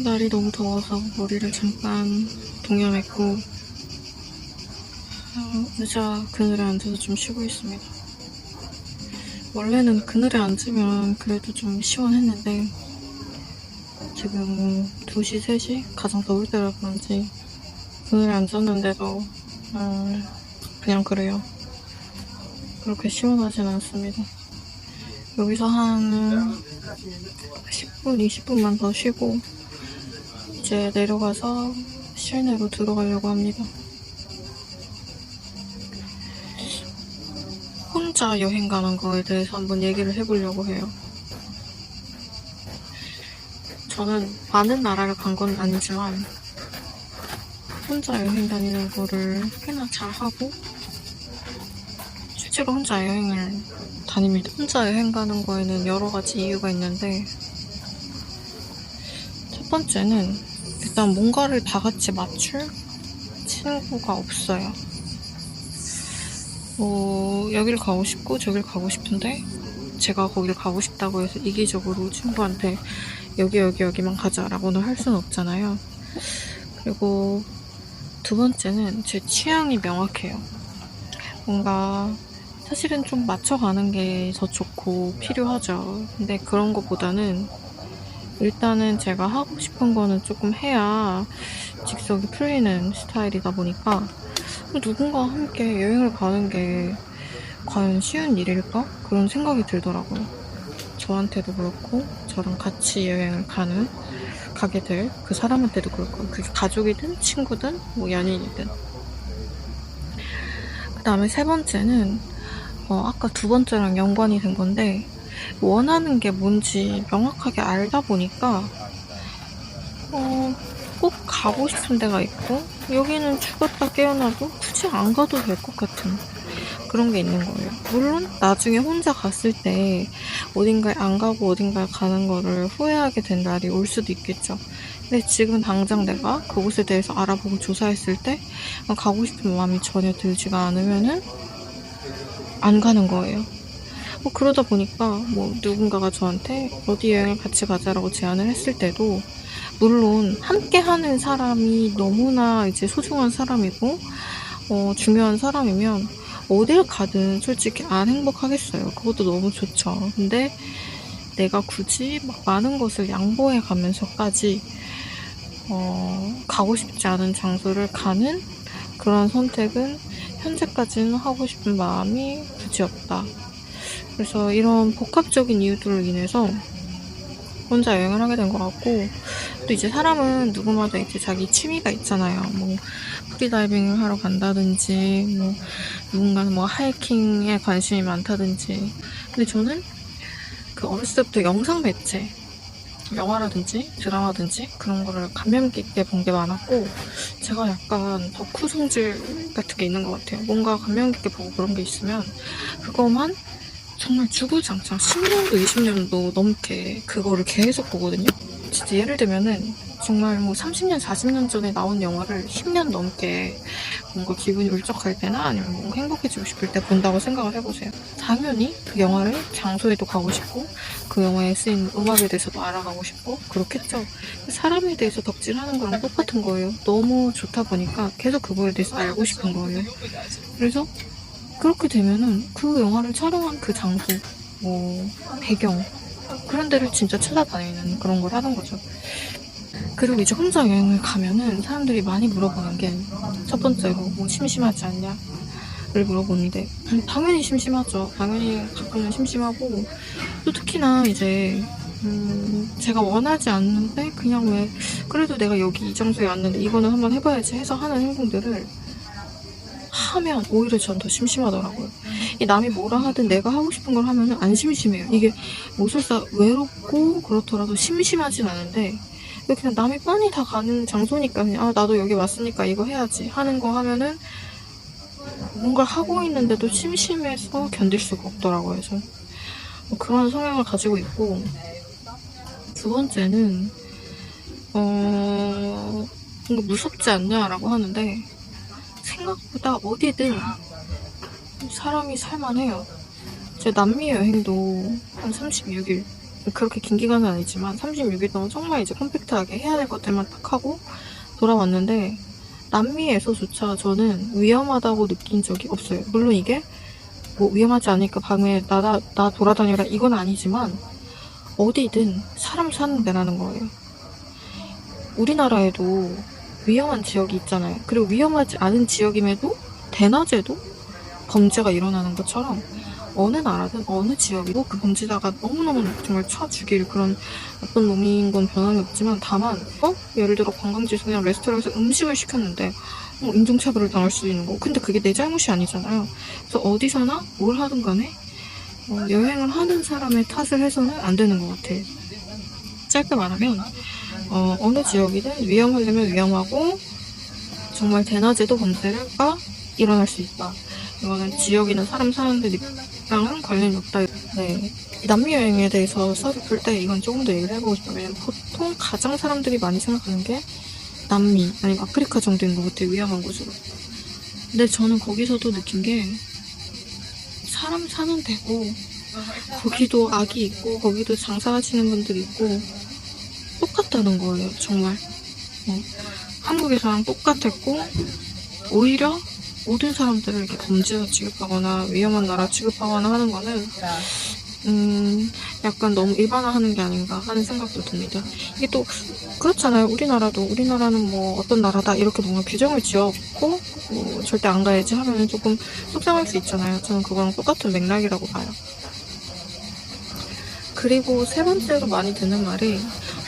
날이 너무 더워서 머리를 잠깐 동여맸고 의자 그늘에 앉아서 좀 쉬고 있습니다. 원래는 그늘에 앉으면 그래도 좀 시원했는데 지금 2시, 3시? 가장 더울 때라 그런지 그늘에 앉았는데도 그냥 그래요. 그렇게 시원하진 않습니다. 여기서 한 10분, 20분만 더 쉬고 이제 내려가서 실내로 들어가려고 합니다. 혼자 여행 가는 거에 대해서 한번 얘기를 해보려고 해요. 저는 많은 나라를 간 건 아니지만 혼자 여행 다니는 거를 꽤나 잘하고 실제로 혼자 여행을 다닙니다. 혼자 여행 가는 거에는 여러 가지 이유가 있는데 첫 번째는 일단 뭔가를 다 같이 맞출 친구가 없어요. 여길 가고 싶고 저길 가고 싶은데 제가 거길 가고 싶다고 해서 이기적으로 친구한테 여기만 가자라고는 할 수는 없잖아요. 그리고 두 번째는 제 취향이 명확해요. 뭔가 사실은 좀 맞춰가는 게 더 좋고 필요하죠. 근데 그런 것보다는 일단은 제가 하고 싶은 거는 조금 해야 직성이 풀리는 스타일이다 보니까 누군가와 함께 여행을 가는 게 과연 쉬운 일일까? 그런 생각이 들더라고요. 저한테도 그렇고 저랑 같이 여행을 가게 될 그 사람한테도 그렇고 그게 가족이든 친구든 뭐 연인이든. 그 다음에 세 번째는 아까 두 번째랑 연관이 된 건데 원하는 게 뭔지 명확하게 알다 보니까 꼭 가고 싶은 데가 있고 여기는 죽었다 깨어나도 굳이 안 가도 될 것 같은 그런 게 있는 거예요. 물론 나중에 혼자 갔을 때 어딘가에 안 가고 어딘가에 가는 거를 후회하게 된 날이 올 수도 있겠죠. 근데 지금 당장 내가 그곳에 대해서 알아보고 조사했을 때 가고 싶은 마음이 전혀 들지가 않으면은 안 가는 거예요. 그러다 보니까 누군가가 저한테 어디 여행을 같이 가자라고 제안을 했을 때도 물론 함께 하는 사람이 너무나 이제 소중한 사람이고 중요한 사람이면 어딜 가든 솔직히 안 행복하겠어요. 그것도 너무 좋죠. 근데 내가 굳이 막 많은 것을 양보해 가면서까지 가고 싶지 않은 장소를 가는 그런 선택은 현재까지는 하고 싶은 마음이 굳이 없다. 그래서 이런 복합적인 이유들로 인해서 혼자 여행을 하게 된 것 같고 또 이제 사람은 누구마다 이제 자기 취미가 있잖아요. 프리다이빙을 하러 간다든지 누군가는 하이킹에 관심이 많다든지. 근데 저는 어렸을 때부터 영상 매체 영화라든지 드라마든지 그런 거를 감명 깊게 본 게 많았고 제가 약간 덕후 성질 같은 게 있는 것 같아요. 뭔가 감명 깊게 보고 그런 게 있으면 그거만 정말 주구장창 10년도 20년도 넘게 그거를 계속 보거든요. 진짜 예를 들면은 정말 30년 40년 전에 나온 영화를 10년 넘게 뭔가 기분이 울적할 때나 아니면 뭔가 행복해지고 싶을 때 본다고 생각을 해보세요. 당연히 그 영화를 장소에도 가고 싶고 그 영화에 쓰인 음악에 대해서도 알아가고 싶고 그렇겠죠. 사람에 대해서 덕질하는 거랑 똑같은 거예요. 너무 좋다 보니까 계속 그거에 대해서 알고 싶은 거예요. 그래서 그렇게 되면은 그 영화를 촬영한 그 장소, 배경 그런 데를 진짜 찾아다니는 그런 걸 하는 거죠. 그리고 이제 혼자 여행을 가면은 사람들이 많이 물어보는 게 첫 번째로 심심하지 않냐를 물어보는데 당연히 심심하죠. 당연히 가끔은 심심하고 또 특히나 이제 제가 원하지 않는데 그냥 왜 그래도 내가 여기 이 장소에 왔는데 이거는 한번 해봐야지 해서 하는 행동들을 하면 오히려 전 더 심심하더라고요. 이 남이 뭐라 하든 내가 하고 싶은 걸 하면 안 심심해요. 이게 모술사 외롭고 그렇더라도 심심하진 않은데 그냥 남이 뻔히 다 가는 장소니까 그냥 나도 여기 왔으니까 이거 해야지 하는 거 하면은 뭔가를 하고 있는데도 심심해서 견딜 수가 없더라고요. 저 그런 성향을 가지고 있고 두 번째는 뭔가 무섭지 않냐라고 하는데 생각보다 어디든 사람이 살만해요. 제 남미 여행도 한 36일 그렇게 긴 기간은 아니지만 36일 동안 정말 이제 컴팩트하게 해야 될 것들만 딱 하고 돌아왔는데, 남미에서조차 저는 위험하다고 느낀 적이 없어요. 물론 이게 뭐 위험하지 않으니까 방에 나 돌아다녀라 이건 아니지만, 어디든 사람 사는 데라는 거예요. 우리나라에도 위험한 지역이 있잖아요. 그리고 위험하지 않은 지역임에도 대낮에도 범죄가 일어나는 것처럼, 어느 나라든 어느 지역이고 그 범죄자가 너무너무 정말 쳐 죽일 그런 나쁜 놈인 건 변함이 없지만, 다만 예를 들어 관광지에서 그냥 레스토랑에서 음식을 시켰는데 인종차별을 당할 수 있는 거. 근데 그게 내 잘못이 아니잖아요. 그래서 어디서나 뭘 하든 간에 여행을 하는 사람의 탓을 해서는 안 되는 것 같아. 짧게 말하면 어느 지역이든 위험하려면 위험하고, 정말 대낮에도 범죄가 일어날 수 있다. 이거는 지역이나 사람 사는 데랑은 관련이 없다. 네. 남미 여행에 대해서 썰을 풀 때 이건 조금 더 얘기를 해보고 싶어요. 왜냐면 보통 가장 사람들이 많이 생각하는 게 남미 아니면 아프리카 정도인 것 같아요. 위험한 곳으로. 근데 저는 거기서도 느낀 게, 사람 사는 데고 거기도 악이 있고 거기도 장사하시는 분들이 있고 똑같다는 거예요. 정말 한국에서랑 똑같았고, 오히려 모든 사람들을 이렇게 범죄자 취급하거나 위험한 나라 취급하거나 하는 거는 약간 너무 일반화하는 게 아닌가 하는 생각도 듭니다. 이게 또 그렇잖아요. 우리나라는 뭐 어떤 나라다 이렇게 뭔가 규정을 지었고 뭐 절대 안 가야지 하면은 조금 속상할 수 있잖아요. 저는 그거랑 똑같은 맥락이라고 봐요. 그리고 세 번째로 많이 듣는 말이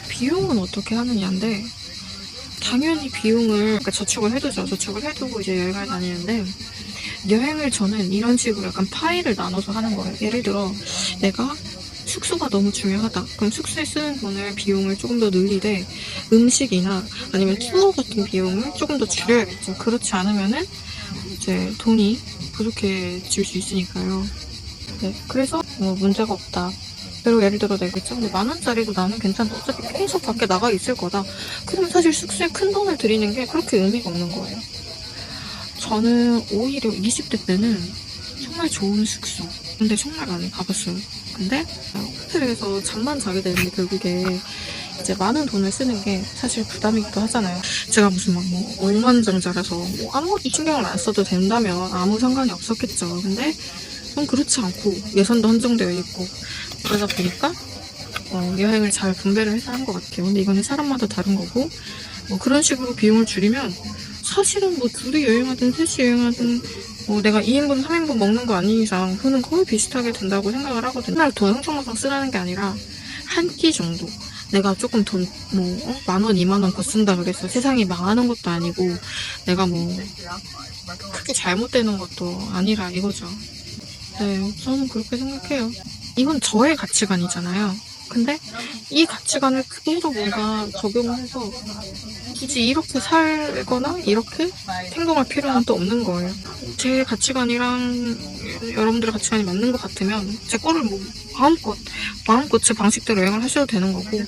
비용은 어떻게 하느냐인데, 당연히 비용을 그러니까 저축을 해두죠. 저축을 해두고 이제 여행을 다니는데, 여행을 저는 이런 식으로 약간 파일을 나눠서 하는 거예요. 예를 들어 내가 숙소가 너무 중요하다. 그럼 숙소에 쓰는 비용을 조금 더 늘리되, 음식이나 아니면 투어 같은 비용을 조금 더 줄여야겠죠. 그렇지 않으면은 이제 돈이 부족해질 수 있으니까요. 네, 그래서 문제가 없다. 그리고 예를 들어 내가 있죠. 근데 10,000원짜리도 나는 괜찮다. 어차피 계속 밖에 나가 있을 거다. 그러면 사실 숙소에 큰 돈을 들이는 게 그렇게 의미가 없는 거예요. 저는 오히려 20대 때는 정말 좋은 숙소, 근데 정말 많이 가봤어요. 근데 호텔에서 잠만 자게 되는데 결국에 이제 많은 돈을 쓰는 게 사실 부담이기도 하잖아요. 제가 무슨 억만장자라서 아무것도 신경을 안 써도 된다면 아무 상관이 없었겠죠. 근데 좀 그렇지 않고 예산도 한정되어 있고 그러다 보니까 여행을 잘 분배를 해서 한 것 같아요. 근데 이거는 사람마다 다른 거고, 그런 식으로 비용을 줄이면 사실은 둘이 여행하든 셋이 여행하든 내가 2인분 3인분 먹는 거 아닌 이상 그거는 거의 비슷하게 된다고 생각을 하거든요. 맨날 돈 흥청망청 쓰라는 게 아니라 한 끼 정도, 내가 조금 돈 10,000원 20,000원 더 쓴다 그래서 세상이 망하는 것도 아니고 내가 크게 잘못되는 것도 아니라 이거죠. 네, 저는 그렇게 생각해요. 이건 저의 가치관이잖아요. 근데 이 가치관을 그대로 뭔가 적용을 해서 굳이 이렇게 살거나 이렇게 행동할 필요는 또 없는 거예요. 제 가치관이랑 여러분들의 가치관이 맞는 것 같으면 제 거를 마음껏 제 방식대로 여행을 하셔도 되는 거고,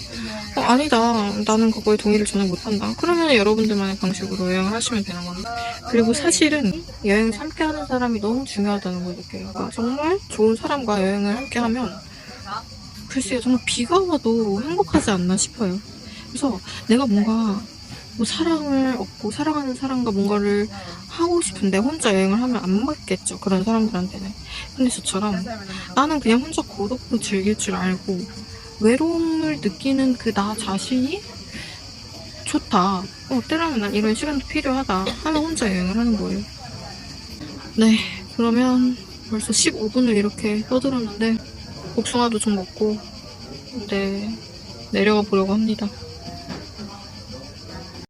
아니다, 나는 그거에 동의를 전혀 못한다, 그러면 여러분들만의 방식으로 여행을 하시면 되는 겁니다. 그리고 사실은 여행을 함께 하는 사람이 너무 중요하다는 걸 느껴요. 그러니까 정말 좋은 사람과 여행을 함께 하면 글쎄요, 정말 비가 와도 행복하지 않나 싶어요. 그래서 내가 뭔가 사랑을 얻고 사랑하는 사람과 뭔가를 하고 싶은데 혼자 여행을 하면 안 맞겠죠, 그런 사람들한테는. 근데 저처럼 나는 그냥 혼자 고독도 즐길 줄 알고 외로움을 느끼는 그 나 자신이 좋다, 때로는 난 이런 시간도 필요하다 하면 혼자 여행을 하는 거예요. 네, 그러면 벌써 15분을 이렇게 떠들었는데 복숭아도 좀 먹고 내려가 보려고 합니다.